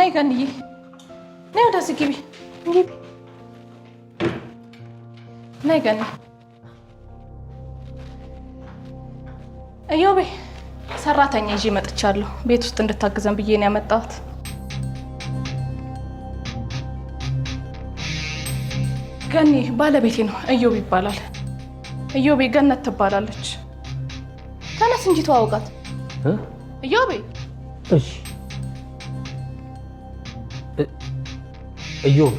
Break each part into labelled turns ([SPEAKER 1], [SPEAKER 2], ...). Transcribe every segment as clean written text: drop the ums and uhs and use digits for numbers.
[SPEAKER 1] ነይ ገንዬ ነይ ወደዚህ ግቢ ግቢ ነይ ገኒ እዮቤ ሰራተኛ ይዤ መጥቻለሁ ቤት ውስጥ እንድታግዘን ብዬ ነው ያመጣሁት ገኒ ባለቤቴ ነው እዮብ ይባላል እዮቤ ገነት ትባላለች ተነስ እንጂ ተዋውቃት እዮቤ
[SPEAKER 2] እሺ እዮብ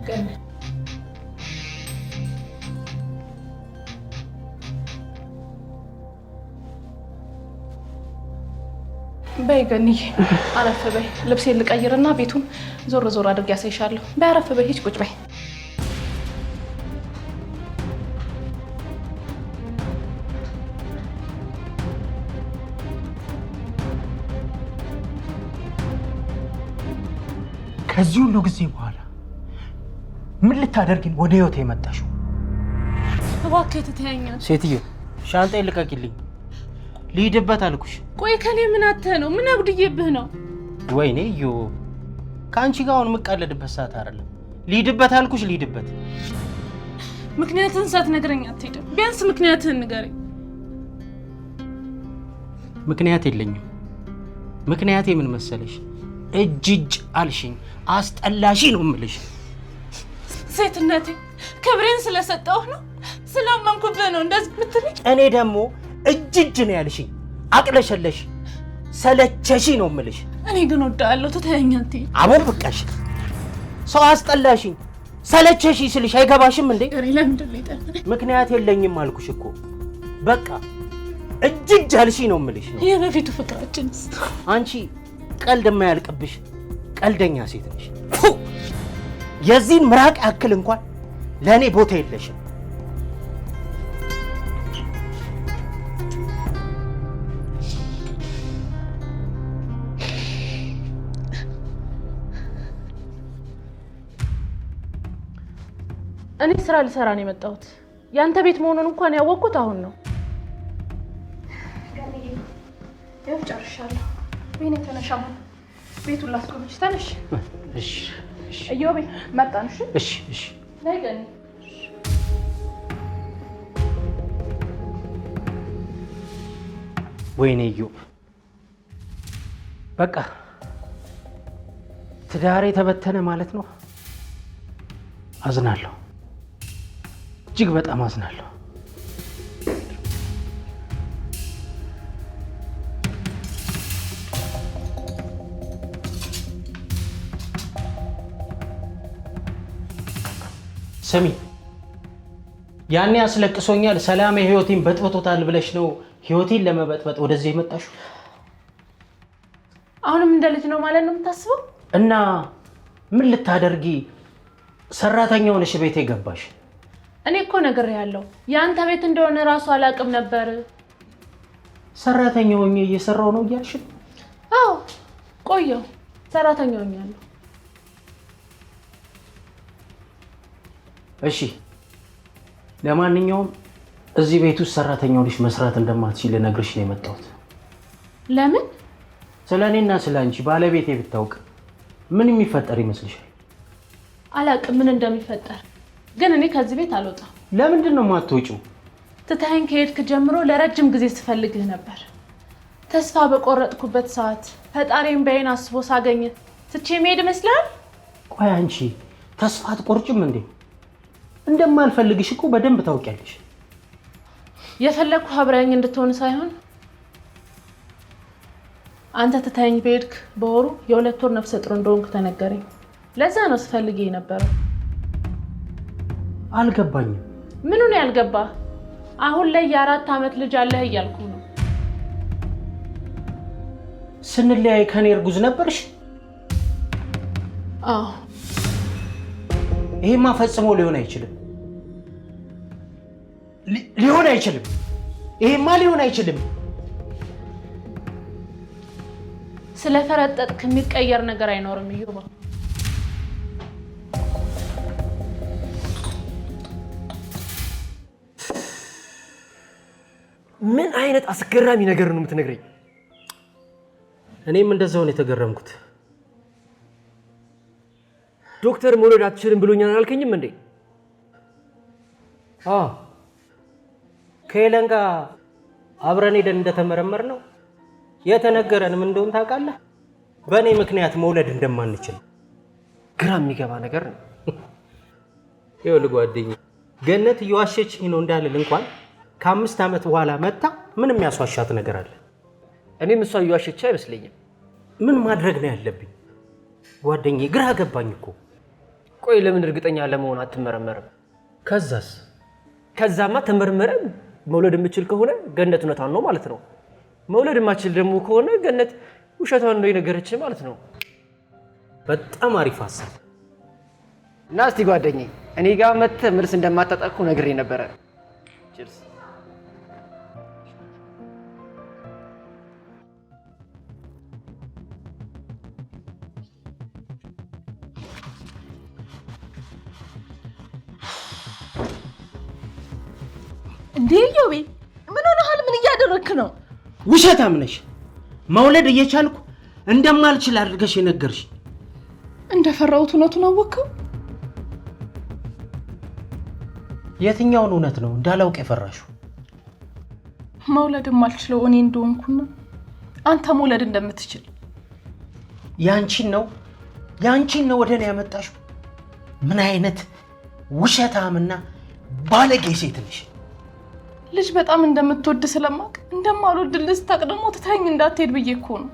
[SPEAKER 1] ገነት በይ ገኒዬ አረፍ በይ ልብሴን ልቀይርና ቤቱን ዞር ዞር አድርጌ ያሳይሻለሁ በይ አረፍ በይ ሂጅ ቁጭ በይ
[SPEAKER 2] ከዚህ ሁሉ ጊዜ በኋላ ምን ልታደርጊ ወደ ህይወቴ የመጣሽው?
[SPEAKER 1] እባክህ ትተኛል።
[SPEAKER 2] ሴትዮ ሻንጣዬን ልቀቂልኝ። ልሂድበት አልኩሽ።
[SPEAKER 1] ቆይ ከኔ ምን አተህ ነው? ምን አጉድዬብህ ነው?
[SPEAKER 2] ወይኔ ዮ ከአንቺ ጋር አሁን የምቀለድበት ሰዓት አይደለም። ልሂድበት አልኩሽ፣ ልሂድበት።
[SPEAKER 1] ምክንያትህን ሳትነግረኝ አትሄድም። ቢያንስ ምክንያትህን ንገረኝ።
[SPEAKER 2] ምክንያት የለኝም። ምክንያቴ ምን መሰለሽ? እጅ አልሽኝ፣ አስጠላሽ ነው የምልሽ።
[SPEAKER 1] ሴትነቴ ክብሬን ስለሰጠው ነው ስላመንኩብህ ነው እንደዚህ የምትለኝ።
[SPEAKER 2] እኔ ደግሞ እጅ ነው ያልሽኝ፣ አቅለሸለሽ፣ ሰለቸሽ ነው የምልሽ።
[SPEAKER 1] እኔ ግን ወዳለሁ ትተኸኝ አትሄድ።
[SPEAKER 2] አቦል በቃሽ። ሰው አስጠላሽኝ፣ ሰለቸሽ ስልሽ አይገባሽም እንዴ?
[SPEAKER 1] እኔ ለምንድን ነው የጠላኝ?
[SPEAKER 2] ምክንያት የለኝም አልኩሽ እኮ። በቃ እጅ አልሽኝ ነው የምልሽ።
[SPEAKER 1] የበፊቱ ፍቅራችንስ?
[SPEAKER 2] አንቺ ቀልድ የማያልቅብሽ ቀልደኛ ሴት ነሽ። የዚህን ምራቅ ያክል እንኳን ለእኔ ቦታ የለሽም።
[SPEAKER 1] እኔ ስራ ልሰራ ነው የመጣሁት። ያንተ ቤት መሆኑን እንኳን ያወቅኩት አሁን ነው። ያው ጨርሻለሁ። ወይኔ ተነሻሙ ቤቱን ላስቆምሽ። ተነሽ።
[SPEAKER 2] እሺ እሺ።
[SPEAKER 1] እዮቤ መጣን። እሺ
[SPEAKER 2] እሺ እሺ።
[SPEAKER 1] ነይ ገኒ።
[SPEAKER 2] ወይኔ እዮብ፣ በቃ ትዳሬ ተበተነ ማለት ነው። አዝናለሁ፣ እጅግ በጣም አዝናለሁ። ስሚ፣ ያኔ አስለቅሶኛል፣ ሰላም ህይወቴን በጥብጦታል ብለሽ ነው ህይወቴን ለመበጥበጥ ወደዚህ የመጣሽው?
[SPEAKER 1] አሁንም እንደ ልጅ ነው ማለት ነው የምታስበው?
[SPEAKER 2] እና ምን ልታደርጊ ሰራተኛ ሆነሽ ቤቴ ገባሽ?
[SPEAKER 1] እኔ እኮ ነግሬሃለሁ፣ ያንተ ቤት እንደሆነ ራሱ አላውቅም ነበር።
[SPEAKER 2] ሰራተኛ ሆኜ እየሰራው ነው እያልሽ?
[SPEAKER 1] አዎ ቆየሁ፣ ሰራተኛ ሆኛለሁ።
[SPEAKER 2] እሺ፣ ለማንኛውም እዚህ ቤት ውስጥ ሰራተኛ ሆነሽ መስራት እንደማትችል ልነግርሽ ነው የመጣሁት።
[SPEAKER 1] ለምን?
[SPEAKER 2] ስለኔና ስለአንቺ ባለቤቴ ብታውቅ ምን የሚፈጠር ይመስልሻል?
[SPEAKER 1] አላውቅም ምን እንደሚፈጠር፣ ግን እኔ ከዚህ ቤት አልወጣም።
[SPEAKER 2] ለምንድን ነው የማትወጪው?
[SPEAKER 1] ትተኸኝ ከሄድክ ጀምሮ ለረጅም ጊዜ ስፈልግህ ነበር። ተስፋ በቆረጥኩበት ሰዓት ፈጣሪን በይን አስቦ ሳገኝ ትቼ መሄድ ይመስላል?
[SPEAKER 2] ቆይ አንቺ ተስፋ አትቆርጭም እንዴ? እንደማልፈልግሽ እኮ በደንብ ታውቂያለሽ።
[SPEAKER 1] የፈለግኩ አብረኸኝ እንድትሆን ሳይሆን አንተ ትተኸኝ በሄድክ በወሩ የ2 ወር ነፍሰ ጡር እንደሆንኩ ተነገረኝ። ለዛ ነው ስፈልግ የነበረው።
[SPEAKER 2] አልገባኝም።
[SPEAKER 1] ምኑ ነው ያልገባ? አሁን ላይ የ4 ዓመት ልጅ አለህ እያልኩ ነው።
[SPEAKER 2] ስንለያይ ከኔ እርጉዝ ነበርሽ?
[SPEAKER 1] አዎ።
[SPEAKER 2] ይሄማ ፈጽሞ ሊሆን አይችልም። ሊሆን አይችልም። ይሄማ ሊሆን አይችልም።
[SPEAKER 1] ስለፈረጠጥክ የሚቀየር ነገር አይኖርም እዮባ።
[SPEAKER 3] ምን አይነት አስገራሚ ነገር ነው የምትነግረኝ?
[SPEAKER 2] እኔም እንደዛው ነው የተገረምኩት።
[SPEAKER 3] ዶክተር መውለድ አትችልም ብሎኛል አላልከኝም እንዴ?
[SPEAKER 2] ከሄለን ጋር አብረን ሄደን እንደተመረመር ነው የተነገረን። ምን እንደሆነ ታውቃለህ? በእኔ ምክንያት መውለድ እንደማንችል።
[SPEAKER 3] ግራ የሚገባ ነገር ነው።
[SPEAKER 2] ይኸውልህ ጓደኛዬ፣ ገነት እየዋሸችኝ ነው እንዳልል እንኳን ከ5 ዓመት በኋላ መጣ ምንም ያስዋሻት ነገር አለ።
[SPEAKER 3] እኔም እሷ እየዋሸች አይመስለኝም።
[SPEAKER 2] ምን ማድረግ ነው ያለብኝ ጓደኛዬ? ግራ ገባኝ እኮ።
[SPEAKER 3] ቆይ ለምን እርግጠኛ ለመሆን አትመረመርም?
[SPEAKER 2] ከዛስ?
[SPEAKER 3] ከዛማ ተመርመረ መውለድ የምችል ከሆነ ገነት እውነቷን ነው ማለት ነው። መውለድ የማችል ደግሞ ከሆነ ገነት ውሸቷን ነው የነገረች ማለት ነው።
[SPEAKER 2] በጣም አሪፍ ሀሳብ።
[SPEAKER 3] እና እስቲ ጓደኛዬ እኔ ጋር መጥተህ መልስ እንደማታጣቁ ነግሬ ነበረ። ቺርስ።
[SPEAKER 1] እንዴ ዮቤ ምን ሆነሃል? ምን እያደረክ ነው?
[SPEAKER 2] ውሸታም ነሽ። መውለድ እየቻልኩ እንደማልችል አድርገሽ የነገርሽ።
[SPEAKER 1] እንደፈራሁት እውነቱን አወቅከው?
[SPEAKER 2] የትኛውን እውነት ነው እንዳላውቅ የፈራሽው?
[SPEAKER 1] መውለድ የማልችለው እኔ እንደሆንኩና አንተ መውለድ እንደምትችል።
[SPEAKER 2] ያንቺን ነው ወደ እኔ ያመጣሽው? ምን አይነት ውሸታምና ባለጌ ሴት ነሽ!
[SPEAKER 1] ልጅ በጣም እንደምትወድ ስለማቅ እንደማልወድልህ ስታውቅ ደግሞ ትተኸኝ እንዳትሄድ ብዬ እኮ ነው።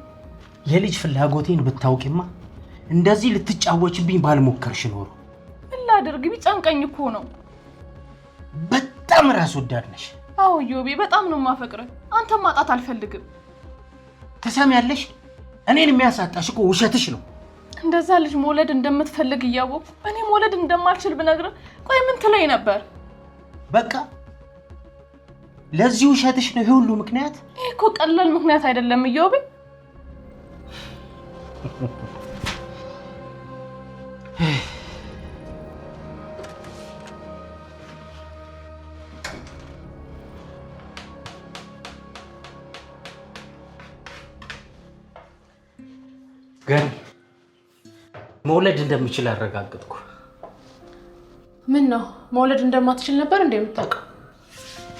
[SPEAKER 2] የልጅ ፍላጎቴን ብታውቂማ እንደዚህ ልትጫወችብኝ ባልሞከርሽ ኖሮ።
[SPEAKER 1] ምን ላድርግ? ቢጨንቀኝ እኮ ነው።
[SPEAKER 2] በጣም ራስ ወዳድ ነሽ።
[SPEAKER 1] አዎ ዮቤ፣ በጣም ነው የማፈቅረህ። አንተን ማጣት አልፈልግም።
[SPEAKER 2] ትሰሚያለሽ? እኔን የሚያሳጣሽ እኮ ውሸትሽ ነው።
[SPEAKER 1] እንደዛ ልጅ መውለድ እንደምትፈልግ እያወቅሁ እኔ መውለድ እንደማልችል ብነግርህ ቆይ ምን ትለኝ ነበር?
[SPEAKER 2] በቃ ለዚህ ውሸትሽ ነው ይሄ ሁሉ ምክንያት?
[SPEAKER 1] ይሄ እኮ ቀላል ምክንያት አይደለም ዮቤ።
[SPEAKER 2] ግን መውለድ እንደምችል አረጋግጥኩ።
[SPEAKER 1] ምን ነው መውለድ እንደማትችል ነበር እንደምታውቀው?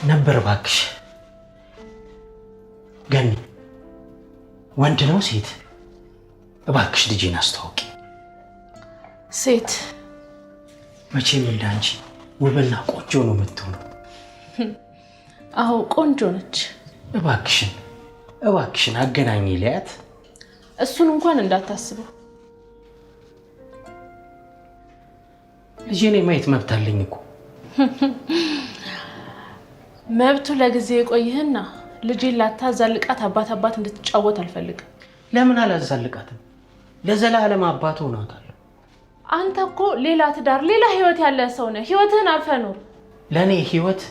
[SPEAKER 2] ነበር እባክሽ። ገኒ ወንድ ነው ሴት? እባክሽ ልጄን አስተዋውቂ።
[SPEAKER 1] ሴት።
[SPEAKER 2] መቼም እንዳንቺ ውብና ቆንጆ ነው የምትሆነው።
[SPEAKER 1] አዎ ቆንጆ ነች።
[SPEAKER 2] እባክሽን አገናኝ ሊያት።
[SPEAKER 1] እሱን እንኳን እንዳታስበው።
[SPEAKER 2] ልጄን የማየት መብት አለኝ እኮ።
[SPEAKER 1] መብቱ ለጊዜ የቆይህና ልጄን ላታዛልቃት አባት እንድትጫወት አልፈልግም።
[SPEAKER 2] ለምን አላዛልቃትም? ለዘላለም አባት ሆናታለሁ።
[SPEAKER 1] አንተ እኮ ሌላ ትዳር፣ ሌላ ህይወት ያለ ሰው ነህ። ህይወትህን አልፈህ ኑር።
[SPEAKER 2] ለኔ ህይወት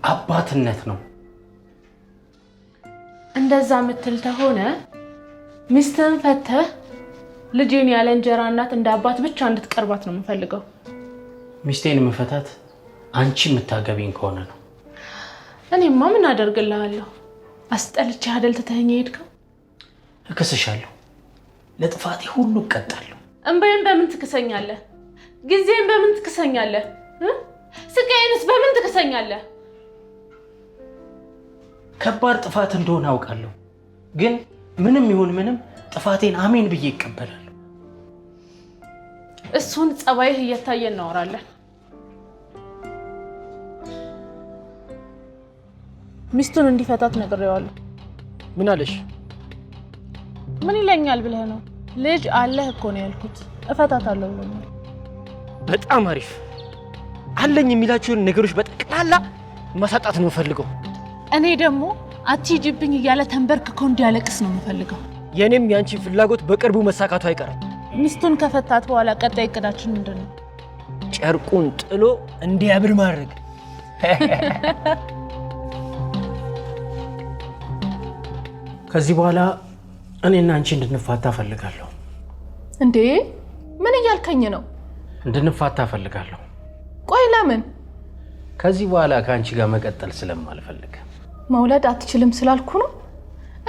[SPEAKER 2] አባትነት ነው።
[SPEAKER 1] እንደዛ ምትል ተሆነ ሚስትህን ፈተህ ልጄን ያለ እንጀራ እናት እንደ አባት ብቻ እንድትቀርባት ነው የምፈልገው።
[SPEAKER 2] ሚስቴን መፈታት አንቺ የምታገቢኝ ከሆነ ነው።
[SPEAKER 1] እኔማ ምን አደርግልሃለሁ? አስጠልቼ አይደል ትተኸኝ ሄድከው?
[SPEAKER 2] እከስሻለሁ። ለጥፋቴ ሁሉ እቀጣለሁ።
[SPEAKER 1] እንባዬን በምን ትክሰኛለህ? ጊዜን በምን ትክሰኛለህ? ስቃዬንስ በምን ትክሰኛለህ?
[SPEAKER 2] ከባድ ጥፋት እንደሆነ አውቃለሁ፣ ግን ምንም ይሁን ምንም ጥፋቴን አሜን ብዬ እቀበላለሁ።
[SPEAKER 1] እሱን ጸባይህ እየታየ እናወራለን። ሚስቱን እንዲፈታት ነግሬዋለሁ።
[SPEAKER 3] ምን አለሽ?
[SPEAKER 1] ምን ይለኛል ብለህ ነው? ልጅ አለህ እኮ ነው ያልኩት። እፈታታለሁ ብሎኛል።
[SPEAKER 3] በጣም አሪፍ። አለኝ የሚላችሁን ነገሮች በጠቅላላ ማሳጣት ነው ፈልገው።
[SPEAKER 1] እኔ ደግሞ አትሂጂብኝ እያለ ተንበርክኮ እንዲያለቅስ ነው የምፈልገው።
[SPEAKER 3] የኔም ያንቺ ፍላጎት በቅርቡ መሳካቱ አይቀርም።
[SPEAKER 1] ሚስቱን ከፈታት በኋላ ቀጣይ እቅዳችን ምንድነው?
[SPEAKER 3] ጨርቁን ጥሎ እንዲያብር ማድረግ።
[SPEAKER 2] ከዚህ በኋላ እኔና አንቺ እንድንፋታ ፈልጋለሁ።
[SPEAKER 1] እንዴ ምን እያልከኝ ነው?
[SPEAKER 2] እንድንፋታ ፈልጋለሁ።
[SPEAKER 1] ቆይ ለምን?
[SPEAKER 2] ከዚህ በኋላ ከአንቺ ጋር መቀጠል ስለማልፈልግ።
[SPEAKER 1] መውለድ አትችልም ስላልኩ ነው?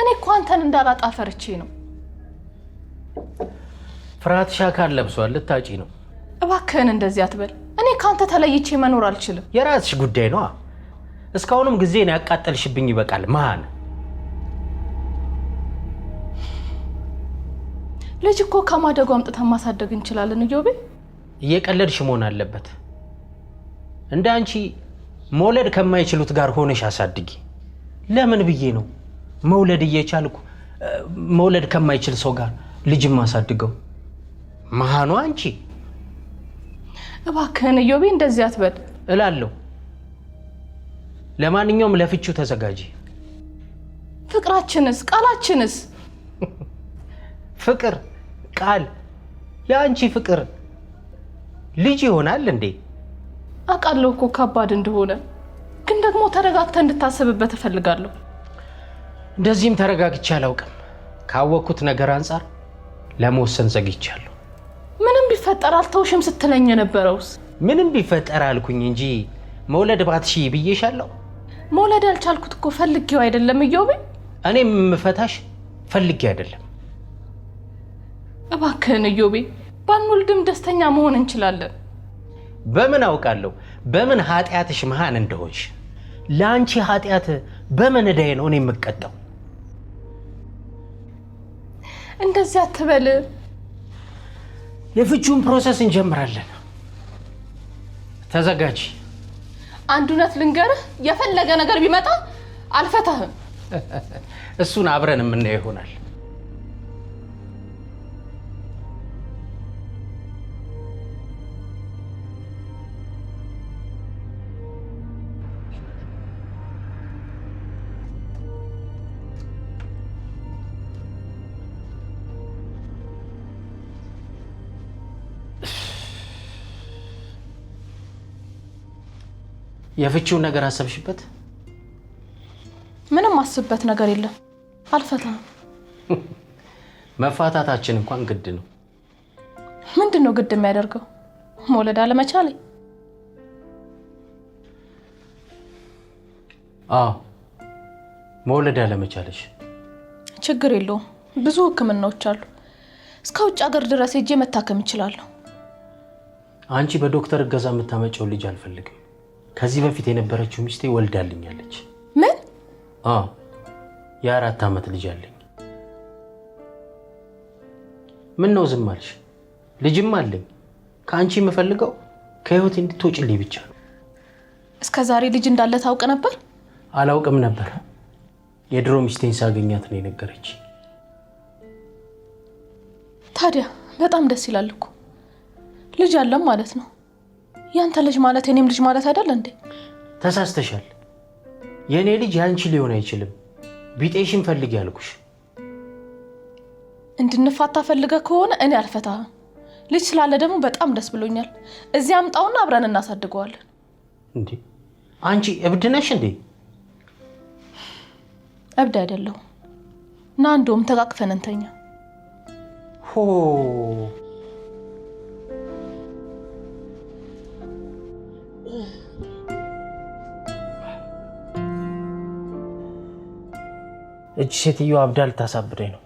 [SPEAKER 1] እኔ እኮ አንተን እንዳላጣ ፈርቼ ነው።
[SPEAKER 2] ፍራትሻ ካል ለብሷል ልታጪ ነው።
[SPEAKER 1] እባክህን እንደዚህ አትበል። እኔ ካንተ ተለይቼ መኖር አልችልም።
[SPEAKER 2] የራስሽ ጉዳይ ነው። እስካሁንም ጊዜን ያቃጠልሽብኝ ይበቃል። ማን
[SPEAKER 1] ልጅ እኮ ከማደጉ አምጥተን ማሳደግ እንችላለን። እዮቤ
[SPEAKER 2] እየቀለድሽ መሆን አለበት። እንደ አንቺ መውለድ ከማይችሉት ጋር ሆነሽ አሳድጊ። ለምን ብዬ ነው መውለድ እየቻልኩ መውለድ ከማይችል ሰው ጋር ልጅም ማሳድገው? መሃኑ አንቺ።
[SPEAKER 1] እባክህን እዮቤ እንደዚህ አትበል
[SPEAKER 2] እላለሁ። ለማንኛውም ለፍቺው ተዘጋጂ።
[SPEAKER 1] ፍቅራችንስ ቃላችንስ?
[SPEAKER 2] ፍቅር ቃል ያንቺ ፍቅር ልጅ ይሆናል እንዴ?
[SPEAKER 1] አውቃለሁ እኮ ከባድ እንደሆነ፣ ግን ደግሞ ተረጋግተህ እንድታስብበት እፈልጋለሁ።
[SPEAKER 2] እንደዚህም ተረጋግቼ አላውቅም። ካወቅኩት ነገር አንፃር ለመወሰን ዘግይቻለሁ።
[SPEAKER 1] ምንም ቢፈጠር አልተውሽም ስትለኝ የነበረውስ?
[SPEAKER 2] ምንም ቢፈጠር አልኩኝ እንጂ መውለድ ባትሺ ብዬሻለሁ።
[SPEAKER 1] መውለድ ያልቻልኩት እኮ ፈልጌው አይደለም እዮቤ።
[SPEAKER 2] እኔም የምፈታሽ ፈልጌ አይደለም።
[SPEAKER 1] እባክህን እዮቤ፣ ባንወልድም ደስተኛ መሆን እንችላለን።
[SPEAKER 2] በምን አውቃለሁ በምን ኃጢአትሽ መሃን እንደሆንሽ? ለአንቺ ኃጢአት በምን እዳዬ ነው እኔ የምቀጣው?
[SPEAKER 1] እንደዚህ አትበል።
[SPEAKER 2] የፍቺውን ፕሮሰስ እንጀምራለን። ተዘጋጂ።
[SPEAKER 1] አንድ እውነት ልንገርህ፣ የፈለገ ነገር ቢመጣ አልፈታህም።
[SPEAKER 2] እሱን አብረን የምናየው ይሆናል። የፍቺውን ነገር አሰብሽበት?
[SPEAKER 1] ምንም አስብበት ነገር የለም። አልፈታም።
[SPEAKER 2] መፋታታችን እንኳን ግድ ነው።
[SPEAKER 1] ምንድነው ግድ የሚያደርገው? መውለድ አለመቻሌ?
[SPEAKER 2] አዎ መውለድ አለመቻለሽ።
[SPEAKER 1] ችግር የለውም። ብዙ ህክምናዎች አሉ። እስከ ውጭ ሀገር ድረስ ሄጄ መታከም እችላለሁ።
[SPEAKER 2] አንቺ በዶክተር እገዛ የምታመጪው ልጅ አልፈልግም። ከዚህ በፊት የነበረችው ሚስቴ ወልዳልኛለች።
[SPEAKER 1] ምን?
[SPEAKER 2] አዎ የ4 ዓመት ልጅ አለኝ። ምን ነው ዝም አልሽ? ልጅም አለኝ። ከአንቺ የምፈልገው ከህይወት እንድትወጪልኝ ብቻ ነው።
[SPEAKER 1] እስከ ዛሬ ልጅ እንዳለ ታውቅ ነበር?
[SPEAKER 2] አላውቅም ነበር። የድሮ ሚስቴን ሳገኛት ነው የነገረች።
[SPEAKER 1] ታዲያ በጣም ደስ ይላል እኮ። ልጅ አለም ማለት ነው። ያንተ ልጅ ማለት የኔም ልጅ ማለት አይደል እንዴ?
[SPEAKER 2] ተሳስተሻል። የኔ ልጅ ያንቺ ሊሆን አይችልም። ቢጤሽን ፈልጊ ያልኩሽ።
[SPEAKER 1] እንድንፋታ ፈልገ ከሆነ እኔ አልፈታህም። ልጅ ስላለ ደግሞ በጣም ደስ ብሎኛል። እዚህ አምጣውና አብረን እናሳድገዋለን።
[SPEAKER 2] እንዴ አንቺ እብድ ነሽ እንዴ?
[SPEAKER 1] እብድ አይደለሁም። ና እንደውም ተቃቅፈን እንተኛ።
[SPEAKER 2] ሆ እቺ ሴትዮ አብዳል ታሳብደኝ ነው።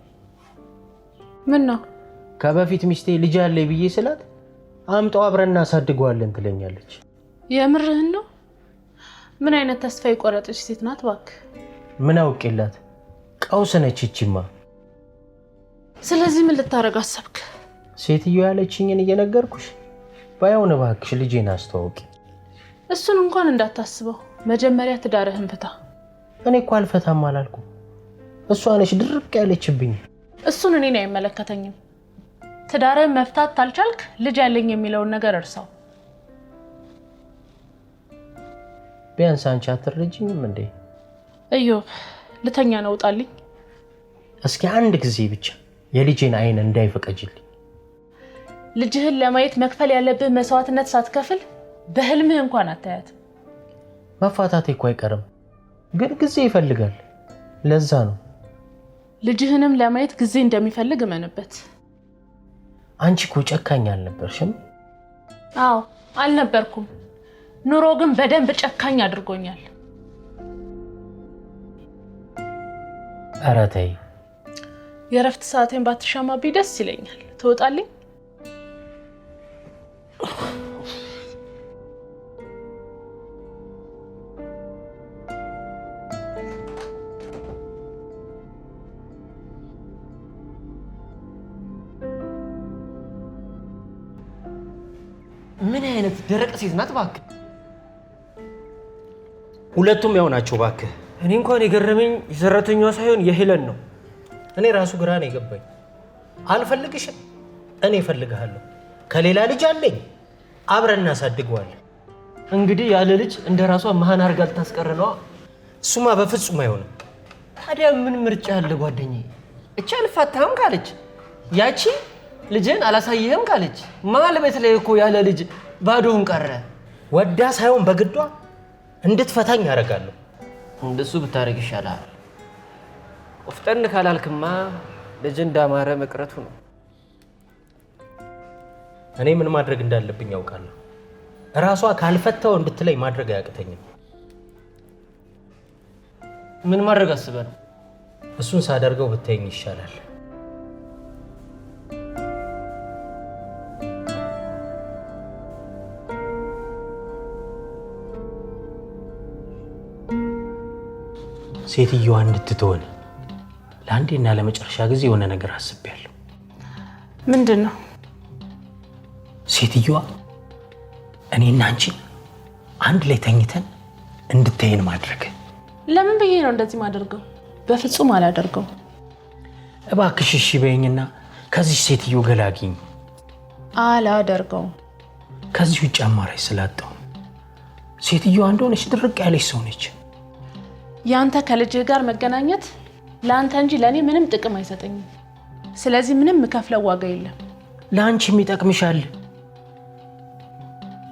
[SPEAKER 1] ምን ነው?
[SPEAKER 2] ከበፊት ሚስቴ ልጅ አለ ብዬ ስላት አምጣው አብረን እናሳድገዋለን ትለኛለች።
[SPEAKER 1] የምርህን ነው? ምን አይነት ተስፋ የቆረጠች ሴት ናት እባክህ።
[SPEAKER 2] ምን አውቄላት? ቀውስ ነች እቺማ።
[SPEAKER 1] ስለዚህ ምን ልታረግ አሰብክ?
[SPEAKER 2] ሴትዮ ያለችኝን እየነገርኩሽ። ባይሆን እባክሽ ልጄን አስተዋውቂ።
[SPEAKER 1] እሱን እንኳን እንዳታስበው። መጀመሪያ ትዳርህን ፍታ።
[SPEAKER 2] እኔ እኮ አልፈታም አላልኩም። እሷ ነች ድርቅ ያለችብኝ።
[SPEAKER 1] እሱን እኔን አይመለከተኝም። ትዳርህን መፍታት ታልቻልክ ልጅ ያለኝ የሚለውን ነገር እርሳው።
[SPEAKER 2] ቢያንስ አንቺ አትረጂኝም እንዴ?
[SPEAKER 1] እዮብ ልተኛ ነው፣ ውጣልኝ።
[SPEAKER 2] እስኪ አንድ ጊዜ ብቻ የልጄን አይን እንዳይፈቀጅልኝ።
[SPEAKER 1] ልጅህን ለማየት መክፈል ያለብህ መስዋዕትነት ሳትከፍል በህልምህ እንኳን አታያት።
[SPEAKER 2] መፋታቴ እኮ አይቀርም፣ ግን ጊዜ ይፈልጋል። ለዛ ነው።
[SPEAKER 1] ልጅህንም ለማየት ጊዜ እንደሚፈልግ እመንበት።
[SPEAKER 2] አንቺ እኮ ጨካኝ አልነበርሽም?
[SPEAKER 1] አዎ አልነበርኩም። ኑሮ ግን በደንብ ጨካኝ አድርጎኛል።
[SPEAKER 2] ኧረ ተይ።
[SPEAKER 1] የረፍት ሰዓቴን ባትሻማብኝ ደስ ይለኛል። ትወጣልኝ?
[SPEAKER 3] ምን አይነት ደረቅ ሴት ናት እባክህ?
[SPEAKER 2] ሁለቱም ያው ናቸው እባክህ።
[SPEAKER 3] እኔ እንኳን የገረመኝ የሰራተኛዋ ሳይሆን የሄለን ነው።
[SPEAKER 2] እኔ ራሱ ግራ ነው የገባኝ። አልፈልግሽም፣ እኔ እፈልግሃለሁ። ከሌላ ልጅ አለኝ፣ አብረን እናሳድገዋለን።
[SPEAKER 3] እንግዲህ ያለ ልጅ እንደ ራሷ መሃን አድርጋ ልታስቀር ነዋ።
[SPEAKER 2] እሱማ በፍጹም አይሆንም።
[SPEAKER 3] ታዲያ ምን ምርጫ አለ ጓደኛዬ? እቺ አልፋታህም ካለች፣ ያቺ ልጅን አላሳየህም ካለች፣ መሀል ቤት ላይ እኮ ያለ ልጅ ባዶውን ቀረ።
[SPEAKER 2] ወዳ ሳይሆን በግዷ እንድትፈታኝ ያደርጋለሁ።
[SPEAKER 3] እንደሱ ብታረግ ይሻላል። ቆፍጠን ካላልክማ ልጅ እንዳማረ መቅረቱ ነው።
[SPEAKER 2] እኔ ምን ማድረግ እንዳለብኝ ያውቃለሁ። እራሷ ካልፈታው እንድትለይ ማድረግ አያቅተኝም።
[SPEAKER 3] ምን ማድረግ አስበህ ነው?
[SPEAKER 2] እሱን ሳደርገው ብታይኝ ይሻላል። ሴትዮዋ እንድትተወን ለአንዴና ለመጨረሻ ጊዜ የሆነ ነገር አስቤያለሁ።
[SPEAKER 1] ምንድን ነው?
[SPEAKER 2] ሴትዮዋ እኔና አንቺን አንድ ላይ ተኝተን እንድታይን ማድረግ።
[SPEAKER 1] ለምን ብዬ ነው እንደዚህ ማደርገው? በፍጹም አላደርገው።
[SPEAKER 2] እባክሽ እሺ በይኝና ከዚህ ሴትዮ ገላግኝ።
[SPEAKER 1] አላደርገው።
[SPEAKER 2] ከዚህ ውጭ አማራጭ ስላጣው። ሴትዮዋ እንደሆነች ድርቅ ያለች ሰው ነች።
[SPEAKER 1] ያንተ ከልጅህ ጋር መገናኘት ለአንተ እንጂ ለእኔ ምንም ጥቅም አይሰጠኝም። ስለዚህ ምንም የምከፍለው ዋጋ የለም።
[SPEAKER 2] ለአንቺም ይጠቅምሻል።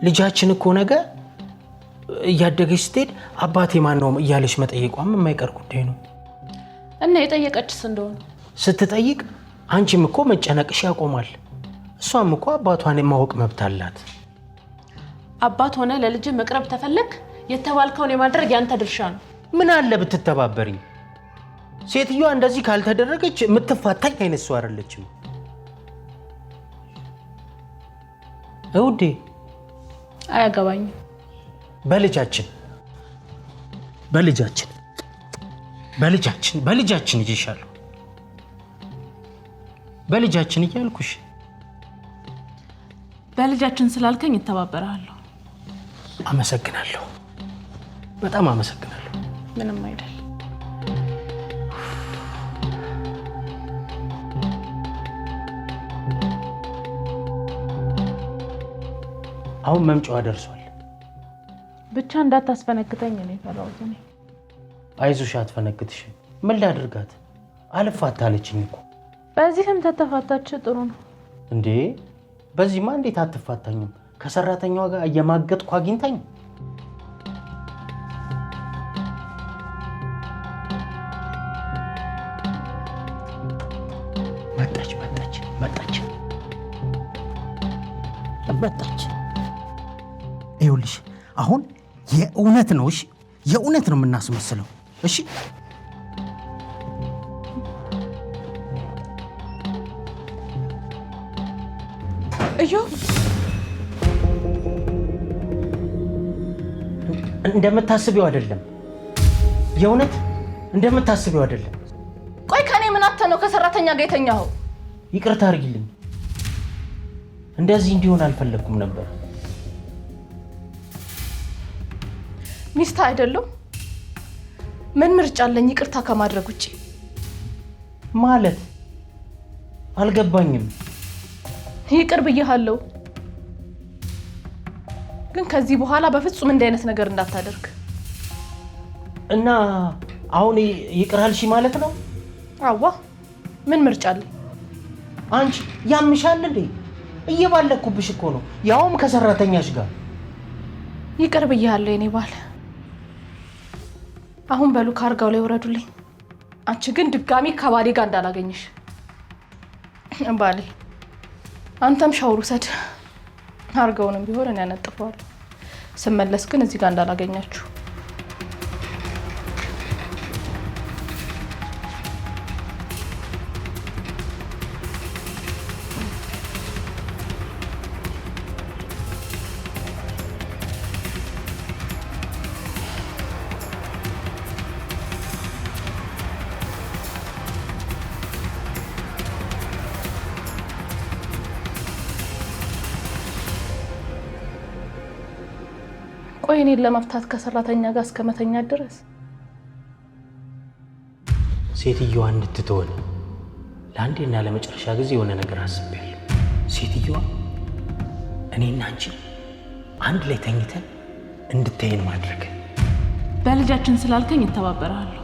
[SPEAKER 2] ልጃችን እኮ ነገ እያደገች ስትሄድ አባቴ ማን ነው እያለች መጠየቋም የማይቀር ጉዳይ ነው።
[SPEAKER 1] እና የጠየቀችስ እንደሆነ
[SPEAKER 2] ስትጠይቅ አንቺም እኮ መጨነቅሽ ያቆማል። እሷም እኮ አባቷን የማወቅ መብት አላት።
[SPEAKER 1] አባት ሆነ ለልጅ መቅረብ ተፈለግ የተባልከውን የማድረግ ያንተ ድርሻ ነው።
[SPEAKER 2] ምን አለ ብትተባበሪኝ? ሴትዮዋ እንደዚህ ካልተደረገች የምትፋታኝ አይነት ሰው አይደለችም። እውዴ
[SPEAKER 1] አያገባኝም።
[SPEAKER 2] በልጃችን በልጃችን በልጃችን በልጃችን ይሻላል። በልጃችን እያልኩሽ
[SPEAKER 1] በልጃችን ስላልከኝ እተባበራለሁ።
[SPEAKER 2] አመሰግናለሁ። በጣም አመሰግናለሁ።
[SPEAKER 1] ምንም አይደል።
[SPEAKER 2] አሁን መምጫዋ ደርሷል።
[SPEAKER 1] ብቻ እንዳታስፈነክተኝ ነው የፈራሁት። እኔ
[SPEAKER 2] አይዞሽ፣ አትፈነክትሽም። ምን ላድርጋት? አልፋታለችኝ እኮ።
[SPEAKER 1] በዚህም ተተፋታች። ጥሩ ነው
[SPEAKER 2] እንዴ? በዚህማ እንዴት አትፋታኝም? ከሰራተኛዋ ጋር እየማገጥኩ አግኝታኝ። መጣች። ይኸውልሽ አሁን የእውነት ነው። እሺ የእውነት ነው የምናስመስለው። እሺ
[SPEAKER 1] እዮ
[SPEAKER 2] እንደምታስቢው አይደለም። የእውነት እንደምታስቢው አይደለም።
[SPEAKER 1] ቆይ ከኔ ምን አተ ነው ከሰራተኛ ጋር የተኛኸው?
[SPEAKER 2] ይቅርታ አድርጊልኝ። እንደዚህ እንዲሆን አልፈለኩም ነበር።
[SPEAKER 1] ሚስት አይደለም። ምን ምርጫ አለኝ ይቅርታ ከማድረግ ውጪ?
[SPEAKER 2] ማለት አልገባኝም።
[SPEAKER 1] ይቅር ብዬሃለሁ፣ ግን ከዚህ በኋላ በፍጹም እንዲህ አይነት ነገር እንዳታደርግ።
[SPEAKER 2] እና አሁን ይቅር አልሽ ማለት ነው?
[SPEAKER 1] አዋ ምን ምርጫ አለኝ?
[SPEAKER 2] አንቺ ያምሻል እንዴ? እየባለኩብሽ እኮ ነው፣ ያውም ከሰራተኛሽ ጋር።
[SPEAKER 1] ይቅር ብዬሃለሁ የኔ ባል። አሁን በሉ ካርጋው ላይ ወረዱልኝ። አንቺ ግን ድጋሚ ከባሌ ጋር እንዳላገኝሽ። ባሌ አንተም ሻወር ውሰድ። አርጋውንም ቢሆን እኔ አነጥፈዋለሁ። ስመለስ ግን እዚህ ጋር እንዳላገኛችሁ። ቆይ እኔን ለመፍታት ከሰራተኛ ጋር እስከመተኛ ድረስ
[SPEAKER 2] ሴትዮዋ እንድትተወን ለአንዴና ለመጨረሻ ጊዜ የሆነ ነገር አስቤያለሁ። ሴትዮዋ እኔና አንቺ አንድ ላይ ተኝተን እንድታየን ማድረግ።
[SPEAKER 1] በልጃችን ስላልከኝ እተባበራለሁ።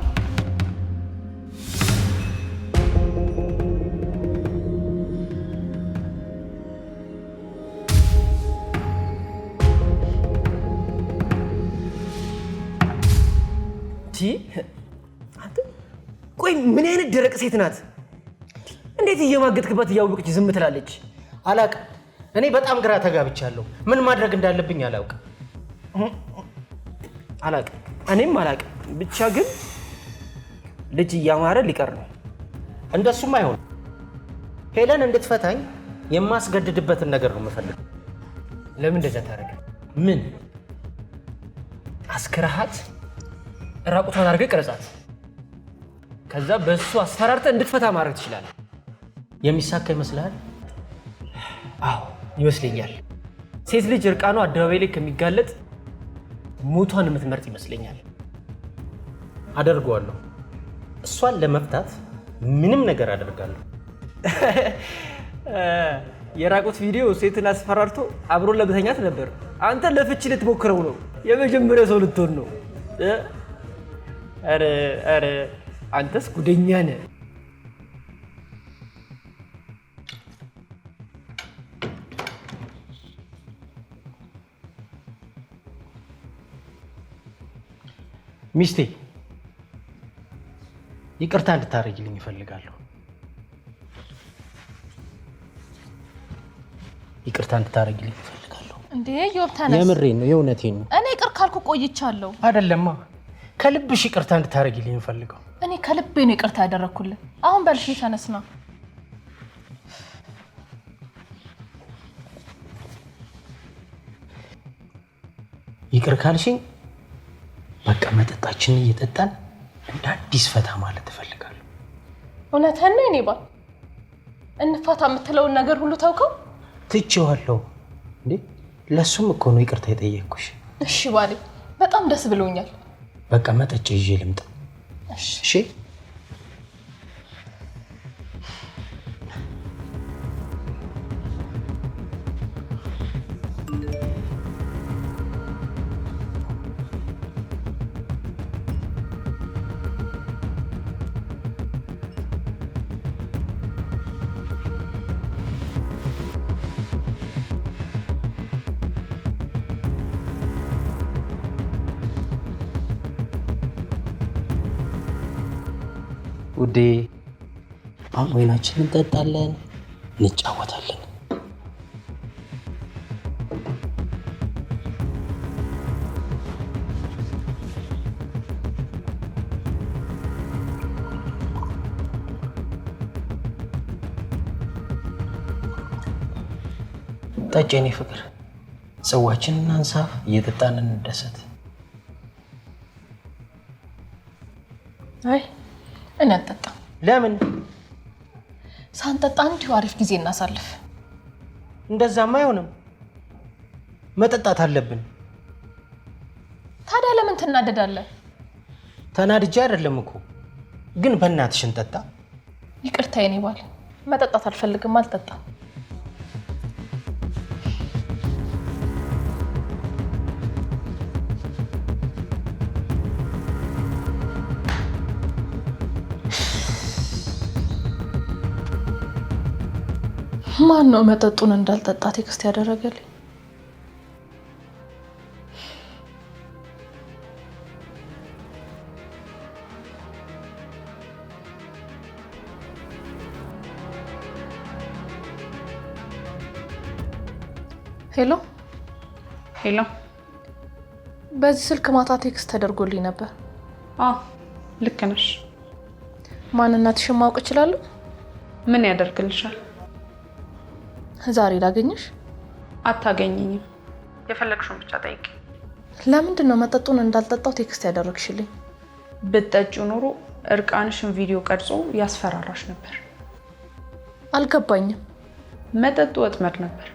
[SPEAKER 3] ቆይ ምን አይነት ደረቅ ሴት ናት? እንዴት እየማገጥክባት እያወቀች ዝም ትላለች?
[SPEAKER 2] አላውቅም። እኔ በጣም ግራ ተጋብቻለሁ። ምን ማድረግ እንዳለብኝ አላውቅም።
[SPEAKER 3] እኔም አላውቅም። ብቻ ግን ልጅ እያማረ ሊቀር ነው።
[SPEAKER 2] እንደሱም አይሆንም። ሄለን እንድትፈታኝ የማስገድድበትን ነገር ነው የምፈልገው።
[SPEAKER 3] ለምን እንደዛ ታደርግ?
[SPEAKER 2] ምን
[SPEAKER 3] አስክራሃት ራቁቷን አድርገህ ቅረጻት። ከዛ በሱ አስፈራርተህ እንድትፈታ ማድረግ ትችላለህ።
[SPEAKER 2] የሚሳካ ይመስልሃል?
[SPEAKER 3] አዎ ይመስለኛል። ሴት ልጅ እርቃኗ አደባባይ ላይ ከሚጋለጥ ሞቷን የምትመርጥ ይመስለኛል።
[SPEAKER 2] አደርገዋለሁ። እሷን ለመፍታት ምንም ነገር አደርጋለሁ።
[SPEAKER 3] የራቁት ቪዲዮ ሴትን አስፈራርቶ አብሮ ለብተኛት ነበር። አንተ ለፍቺ ልትሞክረው ነው። የመጀመሪያ ሰው ልትሆን ነው። ኧረ አንተስ ጉደኛ ነህ።
[SPEAKER 2] ሚስቴ ይቅርታ እንድታረጊልኝ እፈልጋለሁ። ይቅርታ እንድታረጊልኝ እፈልጋለሁ።
[SPEAKER 1] እንዴ ዮብ ተነስ።
[SPEAKER 2] የምሬን ነው፣ የእውነቴን ነው።
[SPEAKER 1] እኔ ይቅር ካልኩ ቆይቻለሁ።
[SPEAKER 2] አይደለማ፣ ከልብሽ ይቅርታ እንድታረጊልኝ እፈልጋለሁ።
[SPEAKER 1] እኔ ከልቤ ነው ይቅርታ ያደረኩልህ። አሁን በልሽ ተነስና።
[SPEAKER 2] ይቅር ካልሽኝ በቃ መጠጣችንን እየጠጣን እንደ አዲስ ፈታ ማለት እፈልጋለሁ።
[SPEAKER 1] እውነትህን ነው። እኔ ባል እንፋታ የምትለውን ነገር ሁሉ ታውቀው
[SPEAKER 2] ትቼዋለሁ። እንዴ ለሱም እኮ ነው ይቅርታ የጠየቅኩሽ።
[SPEAKER 1] እሺ ባሌ፣ በጣም ደስ ብሎኛል።
[SPEAKER 2] በቃ መጠጭ ይዤ ልምጣ። እሺ ውዴ፣ አሁን ወይናችንን እንጠጣለን፣ እንጫወታለን። ጠጪ የኔ ፍቅር፣ ጽዋችንን እናንሳ፣ እየጠጣን እንደሰት።
[SPEAKER 1] አይ እኔ አልጠጣም።
[SPEAKER 2] ለምን?
[SPEAKER 1] ሳንጠጣ እንዲሁ አሪፍ ጊዜ እናሳልፍ።
[SPEAKER 2] እንደዛማ አይሆንም፣ መጠጣት አለብን።
[SPEAKER 1] ታዲያ ለምን ትናደዳለህ?
[SPEAKER 2] ተናድጄ አይደለም እኮ፣ ግን በእናትሽ እንጠጣ።
[SPEAKER 1] ይቅርታ የኔ ባል፣ መጠጣት አልፈልግም፣ አልጠጣም። ማን ነው መጠጡን እንዳልጠጣ ቴክስት ያደረገልኝ? ሄሎ
[SPEAKER 4] ሄሎ፣
[SPEAKER 1] በዚህ ስልክ ማታ ቴክስት ተደርጎልኝ ነበር።
[SPEAKER 4] ልክ ነሽ።
[SPEAKER 1] ማንነትሽን ማወቅ እችላለሁ?
[SPEAKER 4] ምን ያደርግልሻል?
[SPEAKER 1] ዛሬ ላገኝሽ?
[SPEAKER 4] አታገኘኝም። የፈለግሽውን ብቻ ጠይቂ።
[SPEAKER 1] ለምንድን ነው መጠጡን እንዳልጠጣው ቴክስት ያደረግሽልኝ?
[SPEAKER 4] ብትጠጪው ኖሮ እርቃንሽን ቪዲዮ ቀርጾ ያስፈራራሽ ነበር።
[SPEAKER 1] አልገባኝም።
[SPEAKER 4] መጠጡ ወጥመድ ነበር።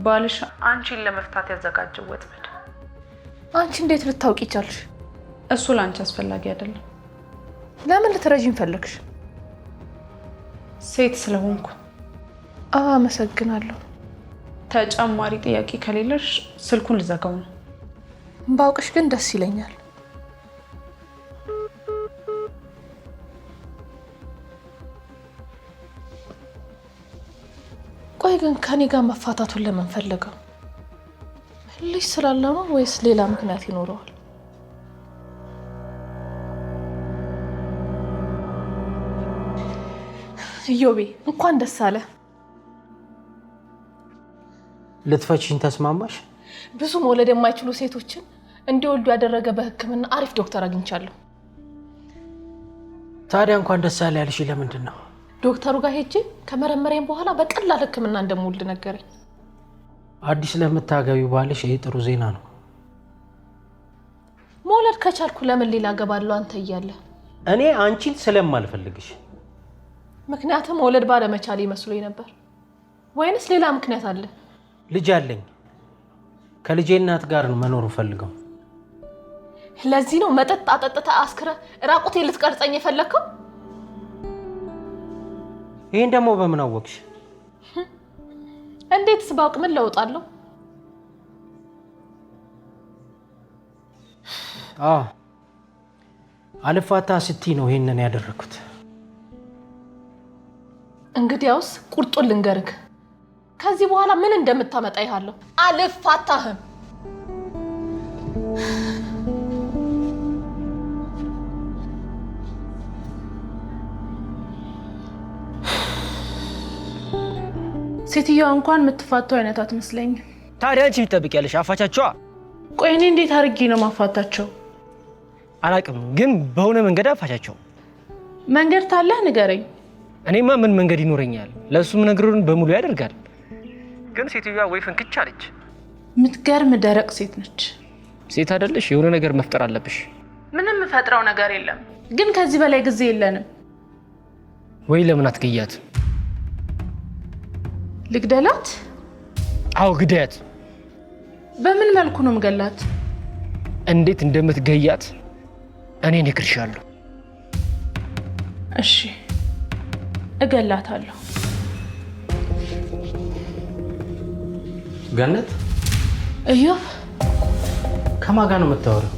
[SPEAKER 4] ባልሽ አንቺን ለመፍታት ያዘጋጀው ወጥመድ።
[SPEAKER 1] አንቺ እንዴት ልታውቂ ቻልሽ?
[SPEAKER 4] እሱ ላንቺ አስፈላጊ አይደለም።
[SPEAKER 1] ለምን ልትረጂኝ ፈለግሽ?
[SPEAKER 4] ሴት ስለሆንኩ።
[SPEAKER 1] አመሰግናለሁ።
[SPEAKER 4] ተጨማሪ ጥያቄ ከሌለሽ ስልኩን ልዘጋው ነው።
[SPEAKER 1] ባውቅሽ ግን ደስ ይለኛል። ቆይ ግን ከኔ ጋር መፋታቱን ለምን ፈለገው? ልጅ ስላለ ነው ወይስ ሌላ ምክንያት ይኖረዋል? ኢዮቤ እንኳን ደስ አለ።
[SPEAKER 2] ልትፈቺኝ ተስማማሽ?
[SPEAKER 1] ብዙ መውለድ የማይችሉ ሴቶችን እንዲወልዱ ያደረገ በሕክምና አሪፍ ዶክተር አግኝቻለሁ።
[SPEAKER 2] ታዲያ እንኳን ደስ አለ ያልሽ ለምንድን ነው?
[SPEAKER 1] ዶክተሩ ጋር ሄጄ ከመረመሬን በኋላ በቀላል ሕክምና እንደምወልድ ነገረኝ።
[SPEAKER 2] አዲስ ለምታገቢው ባልሽ ይሄ ጥሩ ዜና ነው።
[SPEAKER 1] መውለድ ከቻልኩ ለምን ሌላ ገባለሁ አንተ እያለ?
[SPEAKER 2] እኔ አንቺን ስለማልፈልግሽ።
[SPEAKER 1] ምክንያቱም መውለድ ባለመቻል ይመስሎኝ ነበር። ወይንስ ሌላ ምክንያት አለ?
[SPEAKER 2] ልጅ አለኝ። ከልጄ እናት ጋር ነው መኖር ፈልገው።
[SPEAKER 1] ለዚህ ነው መጠጥ አጠጥታ አስክረ ራቁቴ ልትቀርጸኝ የፈለከው?
[SPEAKER 2] ይሄን ደግሞ በምን አወቅሽ?
[SPEAKER 1] እንዴትስ ባውቅ ምን ለውጣለሁ?
[SPEAKER 2] አልፋታ ስትይ ነው ይሄንን ያደረኩት።
[SPEAKER 1] እንግዲያውስ ቁርጡን ልንገርክ። ከዚህ በኋላ ምን እንደምታመጣ ይሃለሁ። አልፋታህም።
[SPEAKER 4] ሴትዮዋ እንኳን የምትፋታው አይነት አትመስለኝም።
[SPEAKER 3] ታዲያ አንቺ ትጠብቂያለሽ? አፋቻቸዋ።
[SPEAKER 4] ቆይ እኔ እንዴት አድርጌ ነው ማፋታቸው?
[SPEAKER 3] አላቅም፣ ግን በሆነ መንገድ አፋቻቸው።
[SPEAKER 4] መንገድ ታለህ ንገረኝ።
[SPEAKER 3] እኔማ ምን መንገድ ይኖረኛል? ለሱም ነገሩን በሙሉ ያደርጋል። ግን ሴትዮዋ ወይ ፍንክች አለች።
[SPEAKER 4] የምትገርም ደረቅ ሴት ነች።
[SPEAKER 3] ሴት አይደለሽ? የሆነ ነገር መፍጠር አለብሽ።
[SPEAKER 4] ምንም የምፈጥረው ነገር የለም፣ ግን ከዚህ በላይ ጊዜ የለንም።
[SPEAKER 3] ወይ ለምን አትገያት?
[SPEAKER 4] ልግደላት?
[SPEAKER 3] አዎ ግደያት።
[SPEAKER 4] በምን መልኩ ነው ምገላት?
[SPEAKER 3] እንዴት እንደምትገያት እኔ እነግርሻለሁ።
[SPEAKER 4] እሺ እገላታለሁ።
[SPEAKER 2] ገነት፣
[SPEAKER 1] ኢዮብ
[SPEAKER 2] ከማን ጋር ነው የምታወሪው?